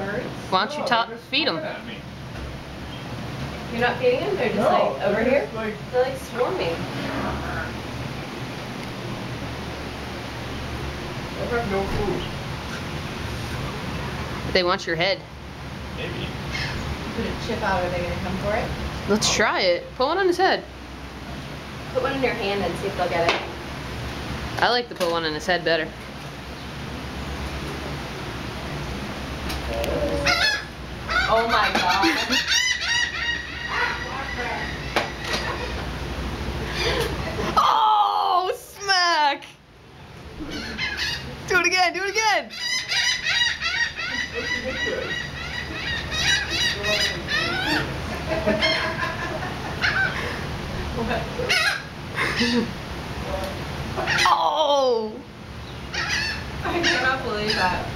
birds? Why don't you feed them? You're not feeding them? They're just like over here? They're like swarming. I have no food. They want your head. Maybe. Put a chip out, are they going to come for it? Let's try it. Put one on his head. Put one in your hand and see if they'll get it. I like to put one on his head better. Oh my god. Oh, smack! Do it again, do it again! Oh! I cannot believe that.